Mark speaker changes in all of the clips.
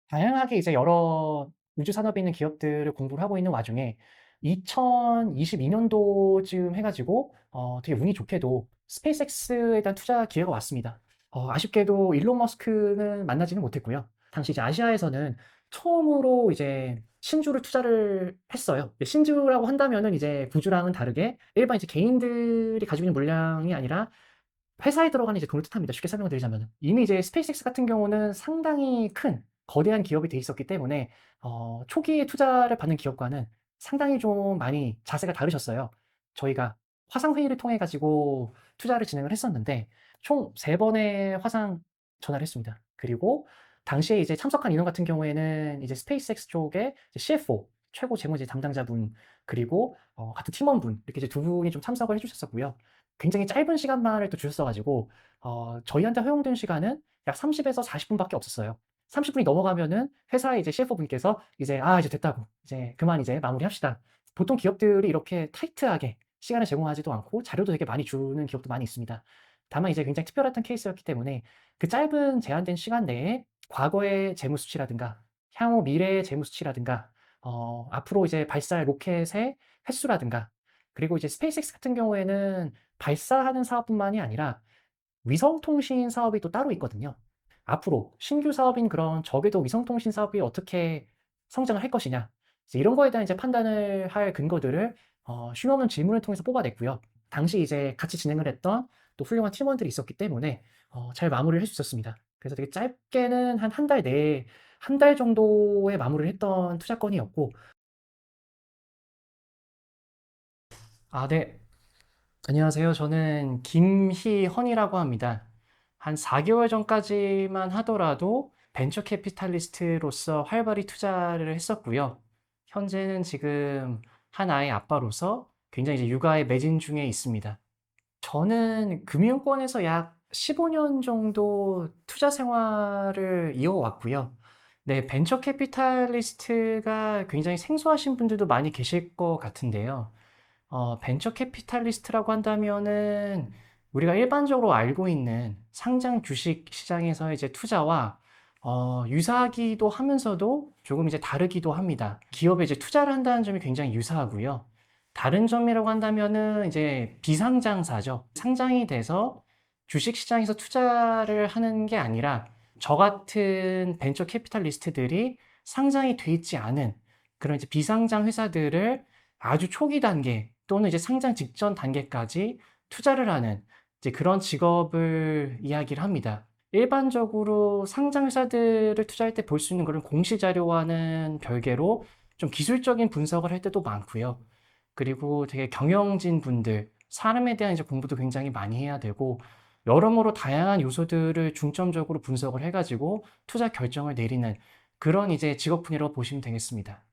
Speaker 1: 다양하게 이제 여러 우주 산업에 있는 기업들을 공부를 하고 있는 와중에 2022년도쯤 해 가지고 되게 운이 좋게도 스페이스X에 대한 투자 기회가 왔습니다. 아쉽게도 일론 머스크는 만나지는 못했고요. 당시 이제 아시아에서는 처음으로 이제 신주를 투자를 했어요. 신주라고 한다면은 이제 구주랑은 다르게 일반 이제 개인들이 가지고 있는 물량이 아니라 회사에 들어가는 이제 돈을 뜻합니다. 쉽게 설명을 드리자면은. 이미 이제 스페이스X 같은 경우는 상당히 큰 거대한 기업이 돼 있었기 때문에 초기에 투자를 받는 기업과는 상당히 좀 많이 자세가 다르셨어요. 저희가 화상 회의를 통해 가지고 투자를 진행을 했었는데 총 3 번의 화상 전화를 했습니다. 그리고 당시에 이제 참석한 인원 같은 경우에는 이제 스페이스X 쪽에 이제 CFO 최고 재무 이제 담당자분 그리고 같은 팀원분 이렇게 이제 2 분이 좀 참석을 해 주셨었고요. 굉장히 짧은 시간만을 또 주셨어 가지고 저희한테 허용된 시간은 약 30 에서 40 분밖에 없었어요. 30 분이 넘어가면은 회사의 이제 CFO 분께서 이제 "아 이제 됐다고. 이제 그만 이제 마무리합시다." 보통 기업들이 이렇게 타이트하게 시간을 제공하지도 않고 자료도 되게 많이 주는 기업도 많이 있습니다. 다만 이제 굉장히 특별했던 케이스였기 때문에 그 짧은 제한된 시간 내에 과거의 재무 수치라든가 향후 미래의 재무 수치라든가 앞으로 이제 발사할 로켓의 횟수라든가 그리고 이제 스페이스X 같은 경우에는 발사하는 사업뿐만이 아니라 위성 통신 사업이 또 따로 있거든요. 앞으로 신규 사업인 그런 저궤도 위성 통신 사업이 어떻게 성장을 할 것이냐. 이제 이런 거에 대한 이제 판단을 할 근거들을 쉼없는 질문을 통해서 뽑아냈고요. 당시 이제 같이 진행을 했던 또 훌륭한 팀원들이 있었기 때문에 잘 마무리를 할 수 있었습니다. 그래서 되게 짧게는 한 한 달 내에 한 달 정도에 마무리를 했던 투자건이었고 네. 안녕하세요. 저는 김희헌이라고 합니다. 한 4 개월 전까지만 하더라도 벤처 캐피탈리스트로서 활발히 투자를 했었고요. 현재는 지금 한 아이 아빠로서 굉장히 이제 육아에 매진 중에 있습니다. 저는 금융권에서 약 15년 정도 투자 생활을 이어왔고요. 네, 벤처 캐피탈리스트가 굉장히 생소하신 분들도 많이 계실 것 같은데요. 벤처 캐피탈리스트라고 한다면은 우리가 일반적으로 알고 있는 상장 주식 시장에서의 이제 투자와 유사하기도 하면서도 조금 이제 다르기도 합니다. 기업에 이제 투자를 한다는 점이 굉장히 유사하고요. 다른 점이라고 한다면은 이제 비상장사죠. 상장이 돼서 주식 시장에서 투자를 하는 게 아니라 저 같은 벤처 캐피탈리스트들이 상장이 돼 있지 않은 그런 이제 비상장 회사들을 아주 초기 단계 또는 이제 상장 직전 단계까지 투자를 하는 이제 그런 직업을 이야기를 합니다. 일반적으로 상장 회사들을 투자할 때 볼 수 있는 그런 공시 자료와는 별개로 좀 기술적인 분석을 할 때도 많고요. 그리고 되게 경영진 분들, 사람에 대한 이제 공부도 굉장히 많이 해야 되고 여러모로 다양한 요소들을 중점적으로 분석을 해 가지고 투자 결정을 내리는 그런 이제 직업군이라고 보시면 되겠습니다.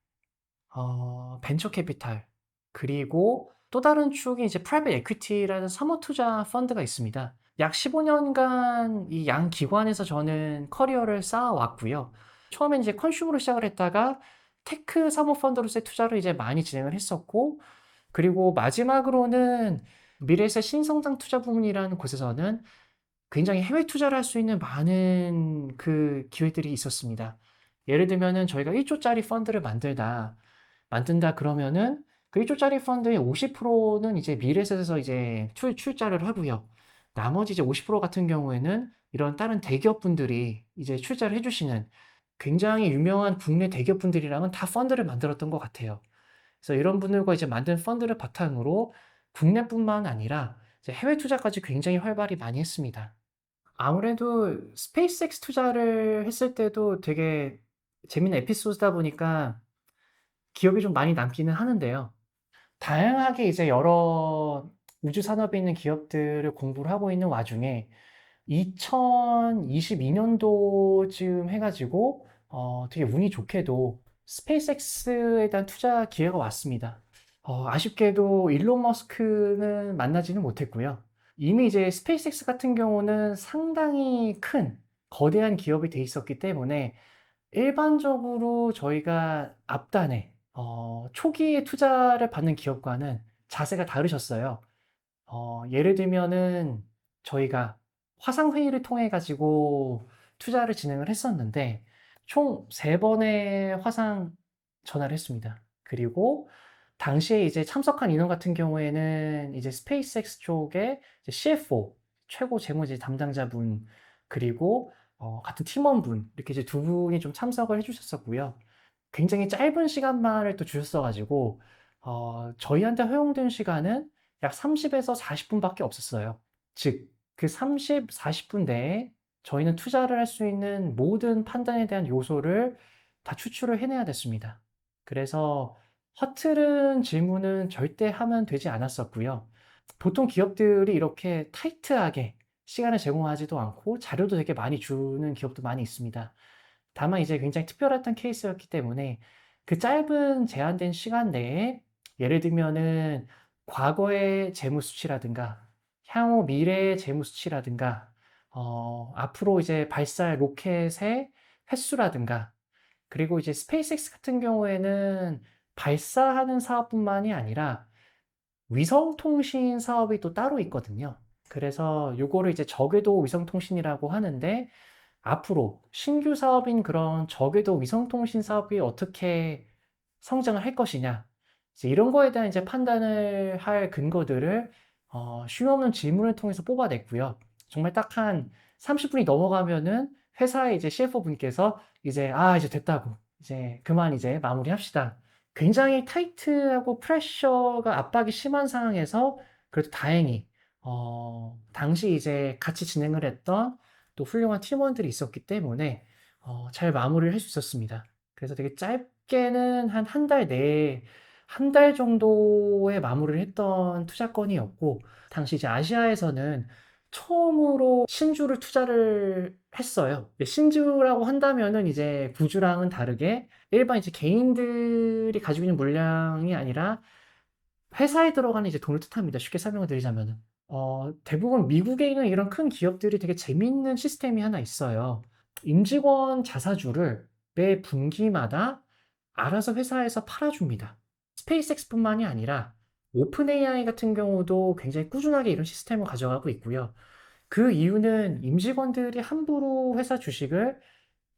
Speaker 1: 벤처 캐피탈 그리고 또 다른 축이 이제 프라이빗 에퀴티라는 사모 투자 펀드가 있습니다. 약 15 년간 이 양 기관에서 저는 커리어를 쌓아 왔고요. 처음엔 이제 컨슈머로 시작을 했다가 테크 사모 펀드로서의 투자를 이제 많이 진행을 했었고 그리고 마지막으로는 미래에셋 신성장 투자 부문이라는 곳에서는 굉장히 해외 투자를 할 수 있는 많은 그 기회들이 있었습니다. 예를 들면은 저희가 1 조짜리 펀드를 만든다 그러면은 그 1 조짜리 펀드의 50% 는 이제 미래에셋에서 이제 출자를 하고요. 나머지 이제 50% 같은 경우에는 이런 다른 대기업분들이 이제 출자를 해 주시는 굉장히 유명한 국내 대기업분들이랑은 다 펀드를 만들었던 것 같아요. 그래서 이런 분들과 이제 만든 펀드를 바탕으로 국내뿐만 아니라 이제 해외 투자까지 굉장히 활발히 많이 했습니다. 아무래도 스페이스X 투자를 했을 때도 되게 재밌는 에피소드다 보니까 기억이 좀 많이 남기는 하는데요. 다양하게 이제 여러 우주 산업에 있는 기업들을 공부를 하고 있는 와중에 2022년도쯤 해 가지고 되게 운이 좋게도 스페이스X에 대한 투자 기회가 왔습니다. 아쉽게도 일론 머스크는 만나지는 못했고요. 이미 이제 스페이스X 같은 경우는 상당히 큰 거대한 기업이 돼 있었기 때문에 일반적으로 저희가 앞단에 초기에 투자를 받는 기업과는 자세가 다르셨어요. 예를 들면은 저희가 화상 회의를 통해 가지고 투자를 진행을 했었는데 총 3번의 화상 전화를 했습니다. 그리고 당시에 이제 참석한 인원 같은 경우에는 이제 스페이스X 쪽에 이제 CFO, 최고 재무지 담당자분, 그리고 같은 팀원분, 이렇게 이제 두 분이 좀 참석을 해주셨었고요. 굉장히 짧은 시간만을 또 주셨어 가지고, 저희한테 허용된 시간은 약 30에서 40분밖에 없었어요. 즉, 그 30, 40분 내에 저희는 투자를 할 수 있는 모든 판단에 대한 요소를 다 추출을 해내야 됐습니다. 그래서 허트른 질문은 절대 하면 되지 않았었고요. 보통 기업들이 이렇게 타이트하게 시간을 제공하지도 않고 자료도 되게 많이 주는 기업도 많이 있습니다. 다만 이제 굉장히 특별했던 케이스였기 때문에 그 짧은 제한된 시간 내에 예를 들면은 과거의 재무 수치라든가 향후 미래의 재무 수치라든가 앞으로 이제 발사할 로켓의 횟수라든가 그리고 이제 스페이스X 같은 경우에는 발사하는 사업뿐만이 아니라 위성 통신 사업이 또 따로 있거든요. 그래서 요거를 이제 저궤도 위성 통신이라고 하는데 앞으로 신규 사업인 그런 저궤도 위성 통신 사업이 어떻게 성장을 할 것이냐. 이제 이런 거에 대한 이제 판단을 할 근거들을 쉼없는 질문을 통해서 뽑아냈고요. 정말 딱 한 30분이 넘어가면은 회사의 이제 CFO 분께서 이제 이제 됐다고. 이제 그만 이제 마무리합시다. 굉장히 타이트하고 프레셔가 압박이 심한 상황에서 그래도 다행히 당시 이제 같이 진행을 했던 또 훌륭한 팀원들이 있었기 때문에 잘 마무리를 할 수 있었습니다. 그래서 되게 짧게는 한 한 달 내에 한 달 정도에 마무리를 했던 투자건이었고 당시 이제 아시아에서는 처음으로 신주를 투자를 했어요. 신주라고 한다면은 이제 구주랑은 다르게 일반 이제 개인들이 가지고 있는 물량이 아니라 회사에 들어가는 이제 돈을 뜻합니다. 쉽게 설명을 드리자면은. 대부분 미국에 있는 이런 큰 기업들이 되게 재미있는 시스템이 하나 있어요. 임직원 자사주를 매 분기마다 알아서 회사에서 팔아줍니다. 스페이스X뿐만이 아니라 오픈 AI 같은 경우도 굉장히 꾸준하게 이런 시스템을 가져가고 있고요. 그 이유는 임직원들이 함부로 회사 주식을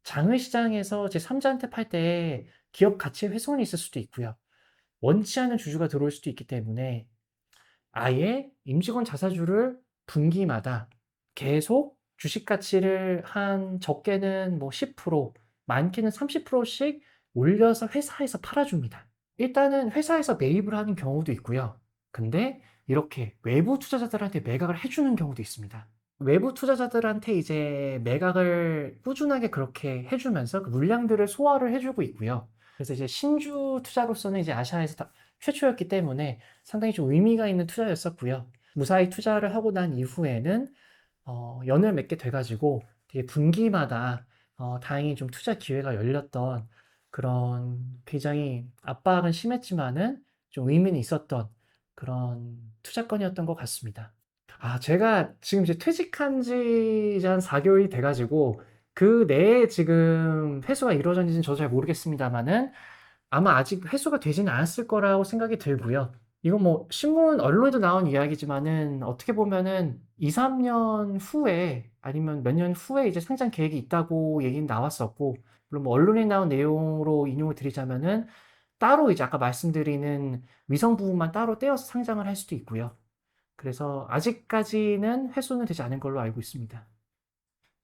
Speaker 1: 장외시장에서 제3자한테 팔 때 기업 가치에 훼손이 있을 수도 있고요. 원치 않은 주주가 들어올 수도 있기 때문에 아예 임직원 자사주를 분기마다 계속 주식 가치를 한 적게는 뭐 10%, 많게는 30%씩 올려서 회사에서 팔아줍니다. 일단은 회사에서 매입을 하는 경우도 있고요. 근데 이렇게 외부 투자자들한테 매각을 해주는 경우도 있습니다. 외부 투자자들한테 이제 매각을 꾸준하게 그렇게 해주면서 그 물량들을 소화를 해주고 있고요. 그래서 이제 신주 투자로서는 이제 아시아에서 최초였기 때문에 상당히 좀 의미가 있는 투자였었고요. 무사히 투자를 하고 난 이후에는 연을 맺게 돼가지고 되게 분기마다 다행히 좀 투자 기회가 열렸던 그런 굉장히 압박은 심했지만은 좀 의미는 있었던 그런 투자건이었던 것 같습니다. 제가 지금 이제 퇴직한 지 이제 한 4개월이 돼가지고 그 내에 지금 회수가 이루어졌는지는 저도 잘 모르겠습니다만은 아마 아직 회수가 되지는 않았을 거라고 생각이 들고요. 이거 뭐 신문 언론에도 나온 이야기지만은 어떻게 보면은 2, 3년 후에 아니면 몇 년 후에 이제 상장 계획이 있다고 얘기는 나왔었고 물론 뭐 언론에 나온 내용으로 인용을 드리자면은 따로 이제 아까 말씀드리는 위성 부분만 따로 떼어서 상장을 할 수도 있고요. 그래서 아직까지는 회수는 되지 않은 걸로 알고 있습니다.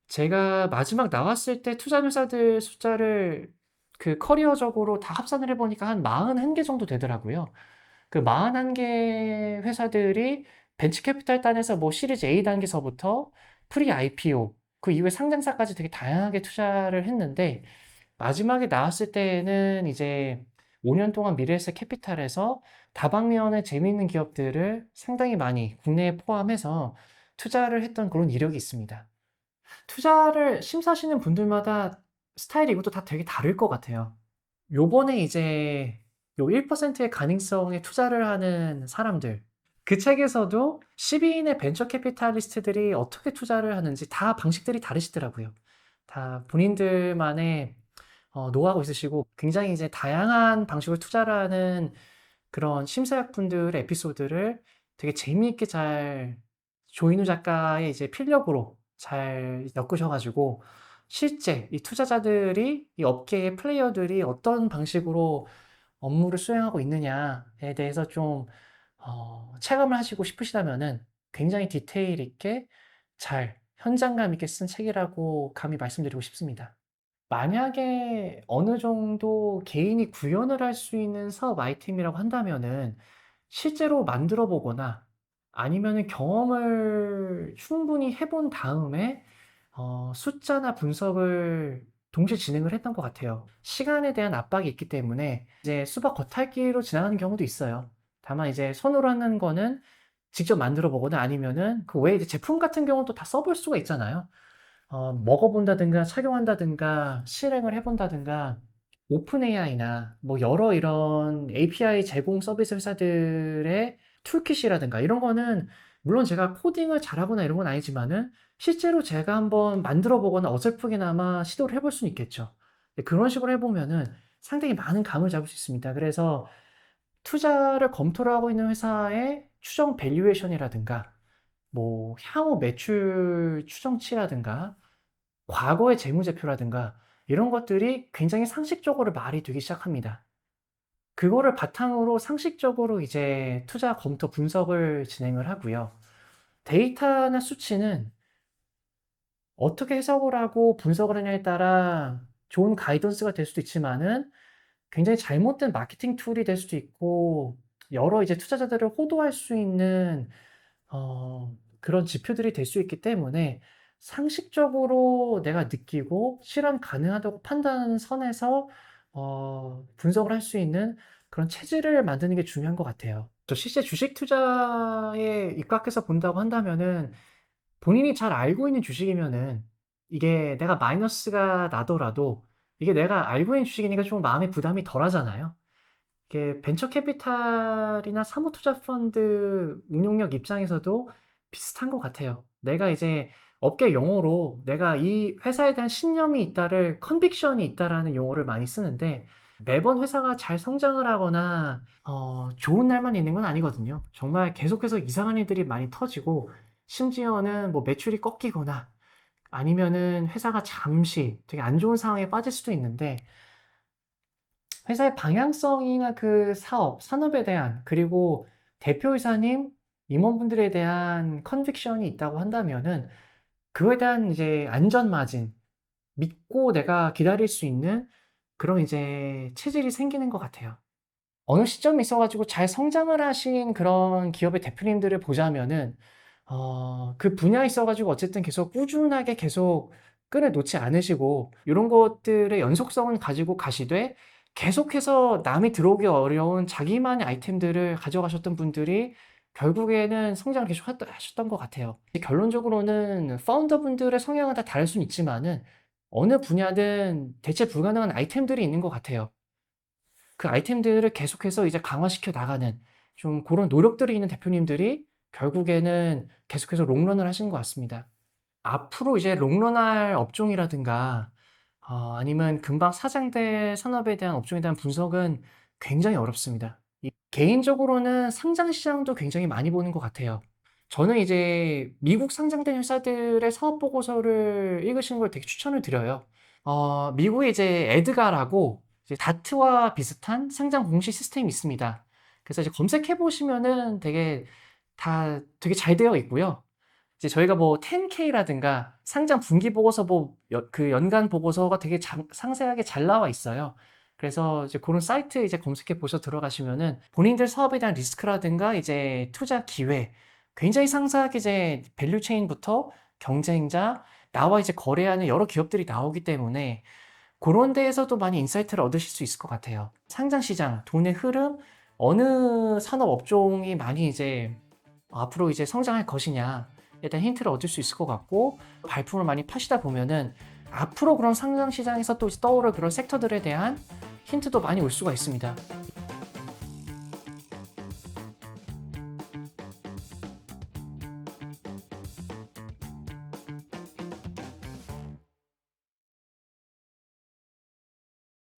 Speaker 1: 제가 마지막 나왔을 때 투자회사들 숫자를 그 커리어적으로 다 합산을 해보니까 한 41개 정도 되더라고요. 그 41개 회사들이 벤처 캐피탈 단에서 뭐 시리즈 A 단계서부터 프리 IPO, 그 이후에 상장사까지 되게 다양하게 투자를 했는데 마지막에 나왔을 때는 이제 5년 동안 미래에셋 캐피탈에서 다방면의 재미있는 기업들을 상당히 많이 국내에 포함해서 투자를 했던 그런 이력이 있습니다. 투자를 심사하시는 분들마다 스타일이 이것도 다 되게 다를 것 같아요. 요번에 이제 요 1%의 가능성에 투자를 하는 사람들. 그 책에서도 12인의 벤처 캐피탈리스트들이 어떻게 투자를 하는지 다 방식들이 다르시더라고요. 다 본인들만의 노하우가 있으시고 굉장히 이제 다양한 방식으로 투자를 하는 그런 심사역분들의 에피소드를 되게 재미있게 잘 조인우 작가의 이제 필력으로 잘 엮으셔가지고 실제 이 투자자들이 이 업계의 플레이어들이 어떤 방식으로 업무를 수행하고 있느냐에 대해서 좀 체감을 하시고 싶으시다면은 굉장히 디테일 있게 잘 현장감 있게 쓴 책이라고 감히 말씀드리고 싶습니다. 만약에 어느 정도 개인이 구현을 할 수 있는 사업 아이템이라고 한다면은 실제로 만들어 보거나 아니면은 경험을 충분히 해본 다음에 숫자나 분석을 동시에 진행을 했던 것 같아요. 시간에 대한 압박이 있기 때문에 이제 수박 겉핥기로 지나가는 경우도 있어요. 다만 이제 손으로 하는 거는 직접 만들어 보거나 아니면은 그 외에 이제 제품 같은 경우는 또 다 써볼 수가 있잖아요. 먹어 본다든가 착용한다든가 실행을 해 본다든가 오픈 AI나 뭐 여러 이런 API 제공 서비스 회사들의 툴킷이라든가 이런 거는 물론 제가 코딩을 잘하거나 이런 건 아니지만은 실제로 제가 한번 만들어 보거나 어설프게나마 시도를 해볼 수는 있겠죠. 네, 그런 식으로 해 보면은 상당히 많은 감을 잡을 수 있습니다. 그래서 투자를 검토를 하고 있는 회사의 추정 밸류에이션이라든가 뭐 향후 매출 추정치라든가 과거의 재무제표라든가 이런 것들이 굉장히 상식적으로 말이 되기 시작합니다. 그거를 바탕으로 상식적으로 이제 투자 검토 분석을 진행을 하고요. 데이터나 수치는 어떻게 해석을 하고 분석을 하냐에 따라 좋은 가이던스가 될 수도 있지만은 굉장히 잘못된 마케팅 툴이 될 수도 있고 여러 이제 투자자들을 호도할 수 있는 그런 지표들이 될 수 있기 때문에 상식적으로 내가 느끼고 실현 가능하다고 판단하는 선에서 분석을 할 수 있는 그런 체질을 만드는 게 중요한 것 같아요. 실제 주식 투자에 입각해서 본다고 한다면은 본인이 잘 알고 있는 주식이면은 이게 내가 마이너스가 나더라도 이게 내가 알고 있는 주식이니까 좀 마음의 부담이 덜하잖아요. 이게 벤처 캐피탈이나 사모 투자 펀드 운용력 입장에서도 비슷한 것 같아요. 내가 이제 업계 용어로 내가 이 회사에 대한 신념이 있다를 컨빅션이 있다라는 용어를 많이 쓰는데 매번 회사가 잘 성장을 하거나 좋은 날만 있는 건 아니거든요. 정말 계속해서 이상한 일들이 많이 터지고 심지어는 뭐 매출이 꺾이거나 아니면은 회사가 잠시 되게 안 좋은 상황에 빠질 수도 있는데 회사의 방향성이나 그 사업, 산업에 대한 그리고 대표이사님, 임원분들에 대한 컨빅션이 있다고 한다면은 그거에 대한 이제 안전 마진, 믿고 내가 기다릴 수 있는 그런 이제 체질이 생기는 것 같아요. 어느 시점에 있어 가지고 잘 성장을 하신 그런 기업의 대표님들을 보자면은 그 분야에 있어 가지고 어쨌든 계속 꾸준하게 계속 끈을 놓지 않으시고 요런 것들의 연속성을 가지고 가시되 계속해서 남이 들어오기 어려운 자기만의 아이템들을 가져가셨던 분들이 결국에는 성장을 계속 하셨던 것 같아요. 결론적으로는 파운더분들의 성향은 다 다를 수는 있지만은 어느 분야든 대체 불가능한 아이템들이 있는 것 같아요. 그 아이템들을 계속해서 이제 강화시켜 나가는 좀 고런 노력들이 있는 대표님들이 결국에는 계속해서 롱런을 하시는 것 같습니다. 앞으로 이제 롱런할 업종이라든가 아니면 금방 사장될 산업에 대한 업종에 대한 분석은 굉장히 어렵습니다. 개인적으로는 상장 시장도 굉장히 많이 보는 것 같아요. 저는 이제 미국 상장된 회사들의 사업 보고서를 읽으시는 걸 되게 추천을 드려요. 미국에 이제 에드가라고 이제 다트와 비슷한 상장 공시 시스템이 있습니다. 그래서 이제 검색해 보시면은 되게 잘 되어 있고요. 이제 저희가 뭐 10K라든가 상장 분기 보고서 그 연간 보고서가 되게 상세하게 잘 나와 있어요. 그래서 이제 그런 사이트 이제 검색해 보셔 들어가시면은 본인들 사업에 대한 리스크라든가 이제 투자 기회 굉장히 상세하게 이제 밸류 체인부터 경쟁자, 나와 이제 거래하는 여러 기업들이 나오기 때문에 그런 데에서도 많이 인사이트를 얻으실 수 있을 것 같아요. 상장 시장, 돈의 흐름, 어느 산업 업종이 많이 이제 앞으로 이제 성장할 것이냐에 대한 힌트를 얻을 수 있을 것 같고 발품을 많이 파시다 보면은 앞으로 그런 상장 시장에서 또 떠오를 그런 섹터들에 대한 힌트도 많이 올 수가 있습니다.